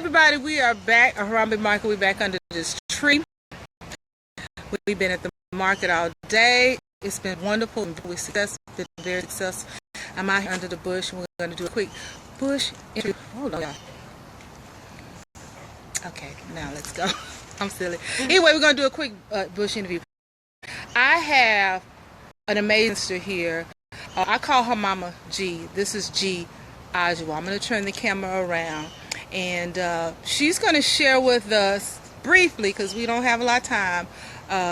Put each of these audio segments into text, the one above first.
everybody, we are back at Harambe Market. We're back under this tree. We've been at the market all day. It's been wonderful and very successful. I'm out here under the bush. We're going to do a quick bush interview. Hold on, y'all. Okay, now let's go. I'm silly. Anyway, we're going to do a quick bush interview. I have an amazing sister here. I call her Mama G. This is G. Ajua. I'm going to turn the camera around. And she's going to share with us briefly, because we don't have a lot of time,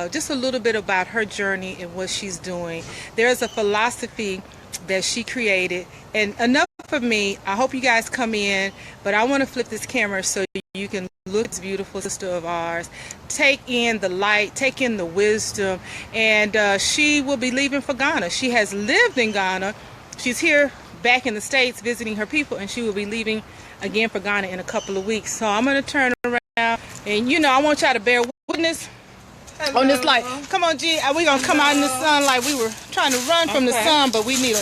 just a little bit about her journey and what she's doing. There's a philosophy that she created, and enough for me. I hope you guys come in, but I want to flip this camera so you can look at this beautiful sister of ours, take in the light, take in the wisdom, and she will be leaving for Ghana. She has lived in Ghana. She's here back in the States visiting her people, and she will be leaving again for Ghana in a couple of weeks. So I'm going to turn around, and I want y'all to bear witness on this light. Come on, G. We're going to come out in the sun like we were trying to run from the sun, but we need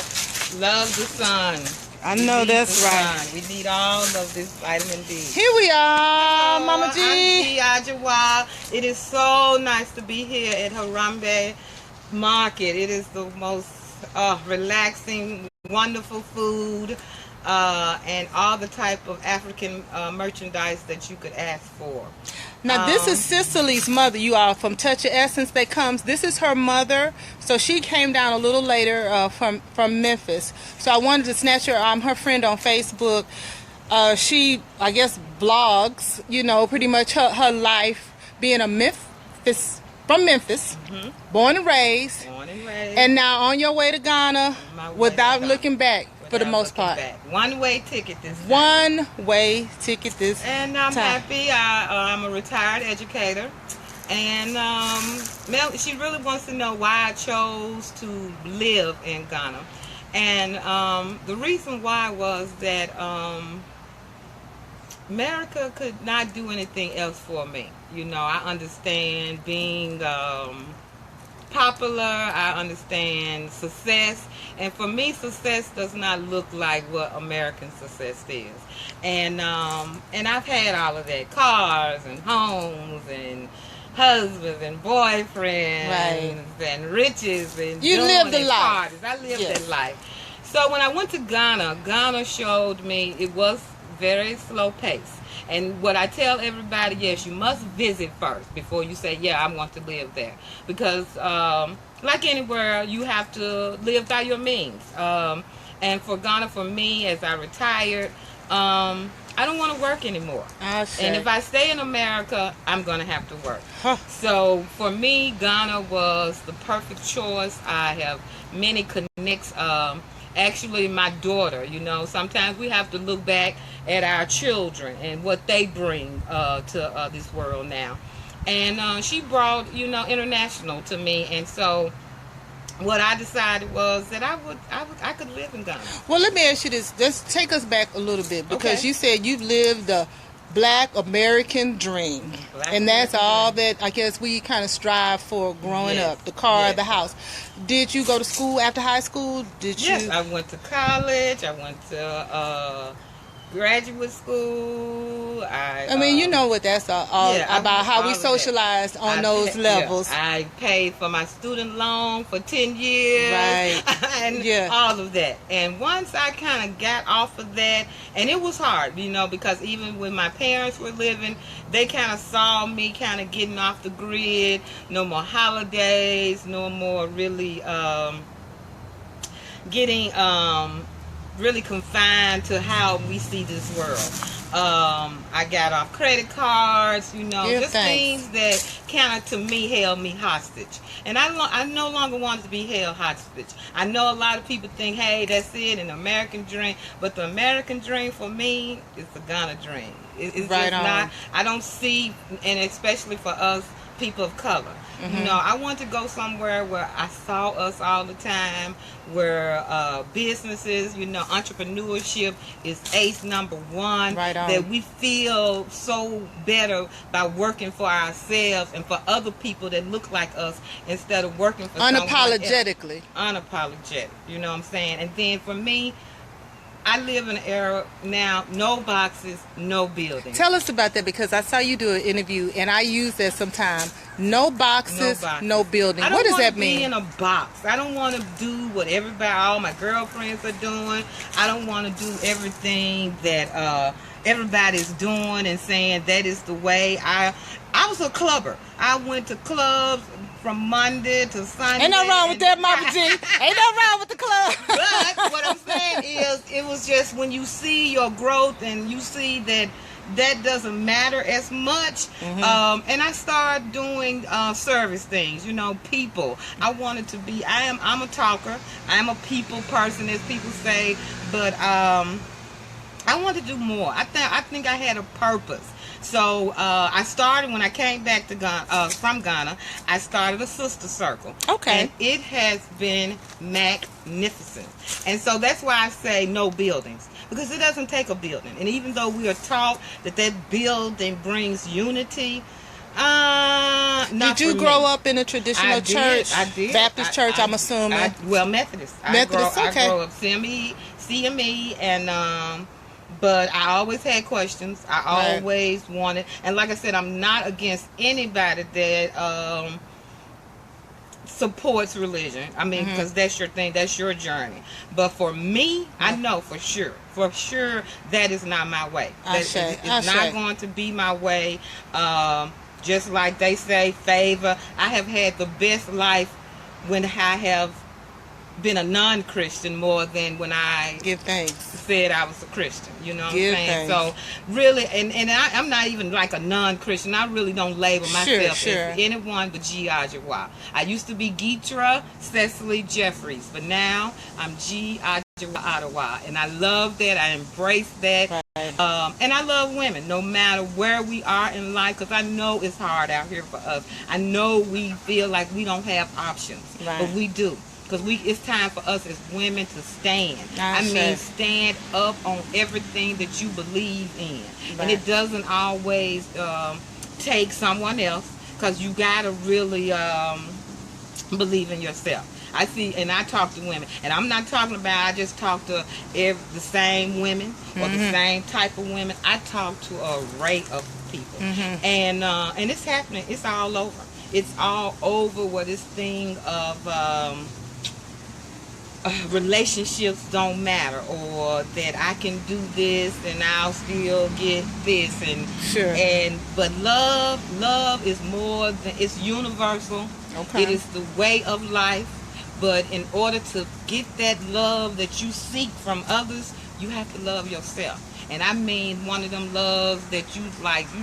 love the sun. I know that's right. We need all of this vitamin D. Here we are, hello, Mama G. I'm G. Ajua. It is so nice to be here at Harambe Market. It is the most relaxing, wonderful food, and all the type of African merchandise that you could ask for. Now this is Cicely's mother, you all, from Touch of Essence that comes. This is her mother. So she came down a little later from Memphis. So I wanted to snatch her. I'm her friend on Facebook. She, I guess, blogs, pretty much her life being a from Memphis, born and raised. And now on your way to Ghana without looking back. For the most part. One-way ticket this time. One-way ticket this And I'm happy. I'm a retired educator. And Mel, she really wants to know why I chose to live in Ghana. And the reason why was that America could not do anything else for me. I understand being popular, I understand success, and for me success does not look like what American success is. And I've had all of that, cars and homes and husbands and boyfriends and riches and you lived the life. I lived that life. So when I went to Ghana showed me it was very slow pace. And what I tell everybody, yes, you must visit first before you say, yeah, I want to live there. Because like anywhere, you have to live by your means. And for Ghana, for me, as I retired, I don't want to work anymore. And if I stay in America, I'm going to have to work. So for me, Ghana was the perfect choice. I have many connects. Actually, my daughter, sometimes we have to look back at our children and what they bring to this world now. And she brought, international to me. And so what I decided was that I could live in Ghana. Well, let me ask you this. Let's take us back a little bit, because you said you've lived the Black American dream. And that's all that I guess we kind of strive for growing up. The car, the house. Did you go to school after high school? Yes, I went to college. I went to graduate school. I mean, you know what that's all about, how we socialized on those levels. I paid for my student loan for 10 years. Right. And all of that. And once I kind of got off of that, and it was hard, because even when my parents were living, they kind of saw me kind of getting off the grid. No more holidays, no more really getting really confined to how we see this world. I got off credit cards, just things that kind of, to me, held me hostage. And I no longer wanted to be held hostage. I know a lot of people think, hey, that's it, an American dream. But the American dream for me is the Ghana dream. It's right just not, I don't see, and especially for us, people of color. I want to go somewhere where I saw us all the time, where businesses, entrepreneurship is ace number one. Right on. That we feel so better by working for ourselves and for other people that look like us instead of working for unapologetically. Unapologetic. You know what I'm saying? And then for me, I live in an era now, no boxes, no buildings. Tell us about that, because I saw you do an interview and I use that sometime. No boxes, no building. What does that mean? I don't want to be in a box. I don't want to do what all my girlfriends are doing. I don't want to do everything that everybody's doing and saying that is the way. I was a clubber. I went to clubs from Monday to Sunday. Ain't no wrong with that, Mama G. Ain't no wrong with the club. But what I'm saying is, it was just when you see your growth and you see that doesn't matter as much. And I started doing service things, people. I wanted to be, I'm a talker. I'm a people person, as people say, but I want to do more. I think I had a purpose. So I started, when I came back to Ghana, from Ghana, I started a sister circle. Okay. And it has been magnificent. And so that's why I say no buildings, because it doesn't take a building. And even though we are taught that building brings unity, did you grow up in a traditional church? I did. Baptist church, I'm assuming. Methodist. Methodist, okay. I grew up CME, and but I always had questions. I always wanted, and like I said, I'm not against anybody that supports religion. I mean, because that's your thing, that's your journey. But for me, I know for sure that is not my way. It's not going to be my way. Just like they say, favor. I have had the best life when I have been a non-Christian more than when I said I was a Christian. You know what I'm saying? So really, and I'm not even like a non-Christian. I really don't label myself as anyone but G. Ajawa. I used to be Gitra Cecily Jeffries, but now I'm G. Ajawa, and I love that. I embrace that. And I love women, no matter where we are in life, because I know it's hard out here for us. I know we feel like we don't have options, but we do. Because it's time for us as women to stand. I mean, stand up on everything that you believe in. And it doesn't always take someone else, because you got to really believe in yourself. I see, and I talk to women, and I'm not talking about I just talk to the same women or the same type of women. I talk to an array of people, and it's happening. It's all over. It's all over where this thing of relationships don't matter, or that I can do this and I'll still get this, but love is more than, it's universal. It is the way of life. But in order to get that love that you seek from others, you have to love yourself. And I mean one of them loves that you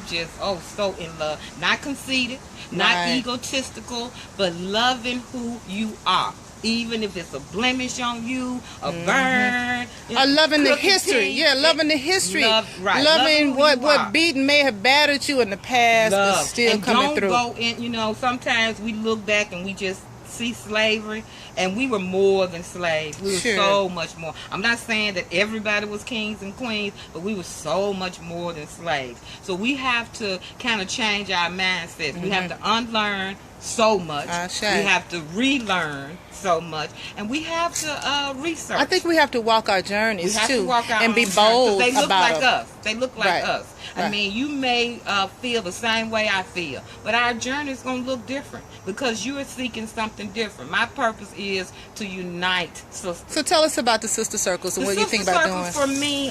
just so in love, not conceited, not egotistical, but loving who you are. Even if it's a blemish on you, a burn. Loving the history. Loving the history. Loving what beating may have battered you in the past, but still coming through. Don't go in, sometimes we look back and we just see slavery, and we were more than slaves. We were so much more. I'm not saying that everybody was kings and queens, but we were so much more than slaves. So we have to kind of change our mindsets. We have to unlearn so much. We have to relearn so much, and we have to research. I think we have to walk our journeys too, and be about bold they look about like us. They look like us. I mean, you may feel the same way I feel, but our journey is going to look different because you are seeking something different. My purpose is to unite sisters. So tell us about the sister circles and what you think about doing. The sister circles for me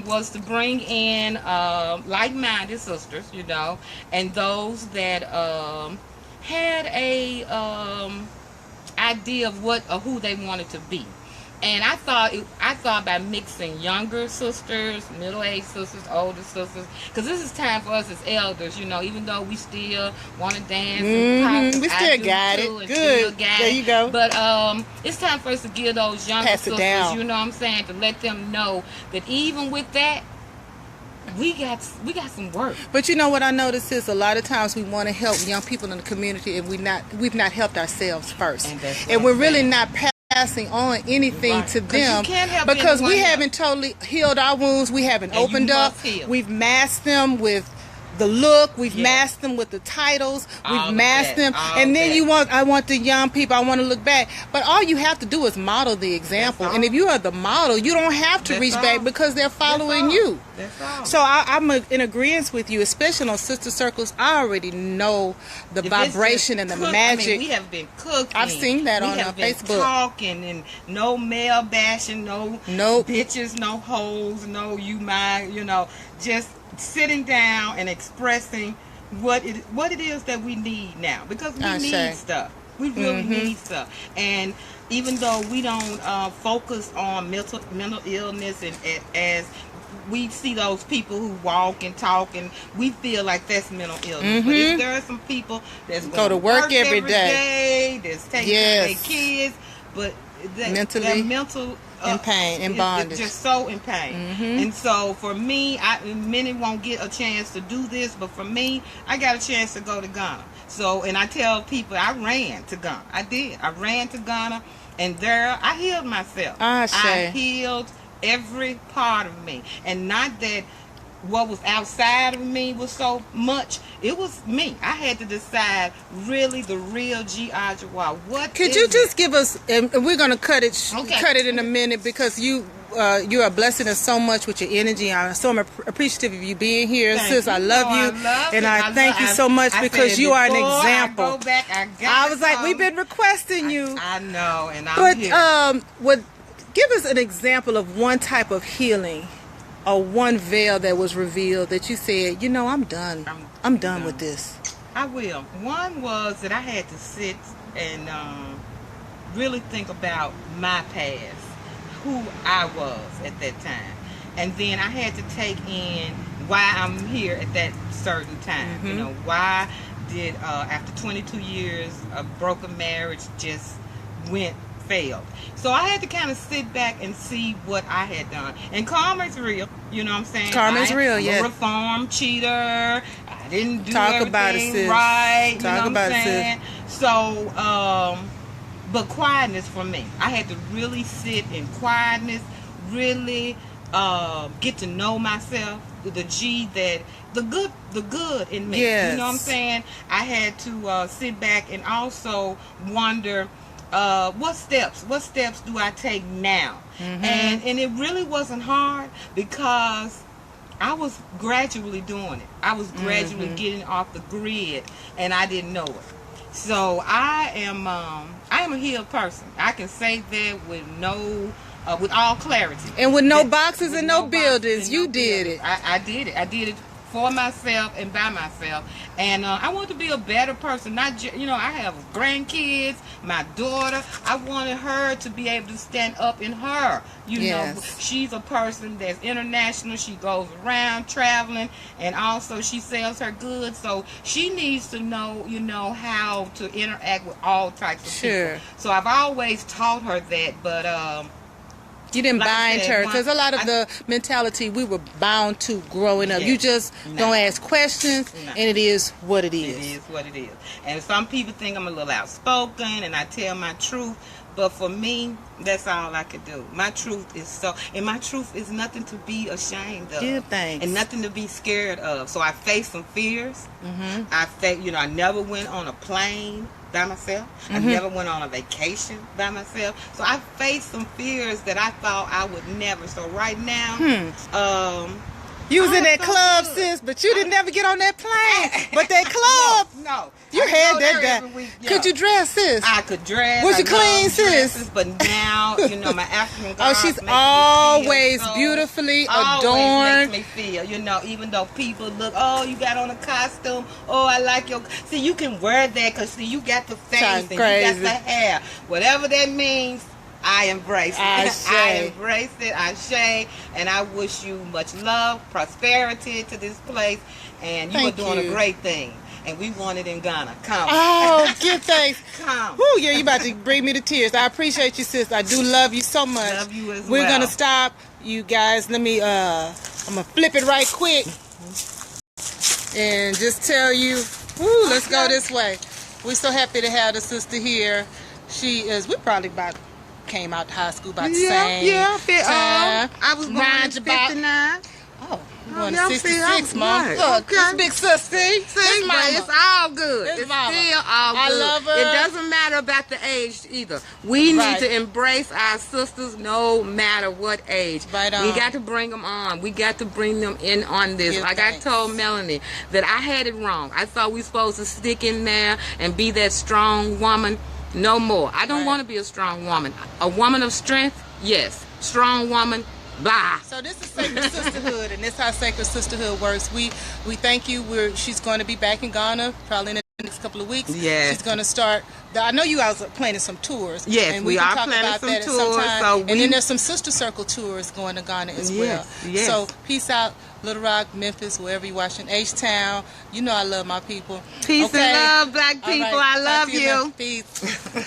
was to bring in like-minded sisters, and those that had a idea of who they wanted to be. And I thought by mixing younger sisters, middle-aged sisters, older sisters, because this is time for us as elders, even though we still want to dance and pop, we still got it. Good. There you go. But it's time for us to give those younger sisters, you know what I'm saying, to let them know that even with that, we got some work. But you know what I noticed is a lot of times we want to help young people in the community, and we've not helped ourselves first, and we're really not passing on anything to them because we haven't totally healed our wounds. We haven't opened up. We've masked them with the look. We've Yeah. masked them with the titles. All We've of masked that. them, All and then that. I want the young people. I want to look back. But all you have to do is model the example. That's And all. if you are the model, you don't have to That's reach all. back because they're following all. you. That's all. So I'm in agreement with you, especially on Sister Circles. I already know the If it's vibration just and the cook- magic. I mean, we have been cooking. I've seen that we on, have been Facebook. talking, and no male bashing, no Nope. bitches, no hoes, no you my, just sitting down and expressing what it is that we need now, because we I need say. stuff. We really need stuff. And even though we don't focus on mental illness, and as we see those people who walk and talk, and we feel like that's mental illness. But if there are some people that's Go to work every day, that's taking care of Yes. their kids, but Mentally that mental in pain, in bondage. is just so in pain. And so for me, many won't get a chance to do this, but for me, I got a chance to go to Ghana. So, and I tell people, I ran to Ghana. I did. I ran to Ghana, and there I healed myself. I say. I healed every part of me, and not that what was outside of me was so much. It was me. I had to decide really the real G.I. Jawad. What Could is you it? just give us? And we're gonna cut it Okay. in a minute, because you are blessing us so much with your energy. I'm so appreciative of you being here, Thank sis. you. I love No, you, I love and it. I thank you I- so much I because said you are an before example. I go back, I was like, we've been requesting you, I know, and I'm but here. give us an example of one type of healing, or one veil that was revealed that you said, I'm done. I'm done with this. I will. One was that I had to sit and really think about my past, who I was at that time. And then I had to take in why I'm here at that certain time. Why did, after 22 years, a broken marriage just failed. So I had to kind of sit back and see what I had done. And karma's real. You know what I'm saying? Karma's real, I'm yes. a reformed cheater. I didn't do Talk everything about it, sis. right. Talk about it, sis. So, but quietness for me. I had to really sit in quietness, really get to know myself, the good in me. Yes. You know what I'm saying? I had to sit back and also wonder, what steps do I take now? And it really wasn't hard, because I was gradually doing it. I was gradually getting off the grid, and I didn't know it. So I am a healed person. I can say that with all clarity. And with no That- boxes with and no boxes buildings, and you no did buildings. it. I did it. I did it for myself and by myself. And I want to be a better person. Not I have grandkids, my daughter. I wanted her to be able to stand up in her. Yes. She's a person that's international. She goes around traveling, and also she sells her goods. So she needs to know, how to interact with all types of Sure. people. So I've always taught her that, but You didn't Like I bind said, her, because a lot of the mentality we were bound to growing up. Yeah. You just No. don't ask questions, No. and it is what it it is. is what it is. And some people think I'm a little outspoken and I tell my truth, but for me, that's all I could do. My truth is nothing to be ashamed of. Give thanks. And nothing to be scared of. So I faced some fears. I never went on a plane by myself. I never went on a vacation by myself. So I faced some fears that I thought I would never. So right now, You was I in that felt club, good. sis, but you didn't never get on that plane. But that club, no. you I had go that there down. every week, yeah. Could you dress, sis? I could dress. Was I you clean, love sis? dresses, but now, my African Oh, garb she's makes me always feel so- beautifully always adorned. makes me feel, even though people look, oh, you got on a costume. Oh, I like your. See, you can wear that because you got the face Sounds and crazy. you got the hair. Whatever that means, I embrace it. Ashe. I embrace it. I and I wish you much love, prosperity to this place, and you Thank are doing you. a great thing. And we want it in Ghana. Come. Oh, give thanks. Come. Woo, yeah, you about to bring me to tears. I appreciate you, sis. I do love you so much. Love you as We're well. gonna stop, you guys. Let me I'm gonna flip it right quick and just tell you, woo, let's go this way. We're so happy to have the sister here. We probably came out to high school about the same time. I was born in Roundabout. 59. Oh, Going to y'all see, 66, I'm Mom. right. Look, Okay. this big sister. See, See, but mama. it's all good. It's It's mama. still all good. I love her. It doesn't matter about the age either. We Right. need to embrace our sisters no matter what age. Right on. We got to bring them on. We got to bring them in on this. Give Like thanks. I told Melanie that I had it wrong. I thought we supposed to stick in there and be that strong woman. No more. I don't Right. want to be a strong woman. A woman of strength, yes. Strong woman, bye. So this is Sacred Sisterhood, and this is how Sacred Sisterhood works. We thank you. She's going to be back in Ghana probably in the next couple of weeks. Yes. She's going to start. I know you guys are planning some tours. Yes, and we can are talk planning about some that at tours, time. so and we- then there's some Sister Circle tours going to Ghana as well. Yes, yes. So peace out, Little Rock, Memphis, wherever you're watching. H-Town. You know I love my people. Peace and love, black All right. people. I Talk love to you. next. Peace.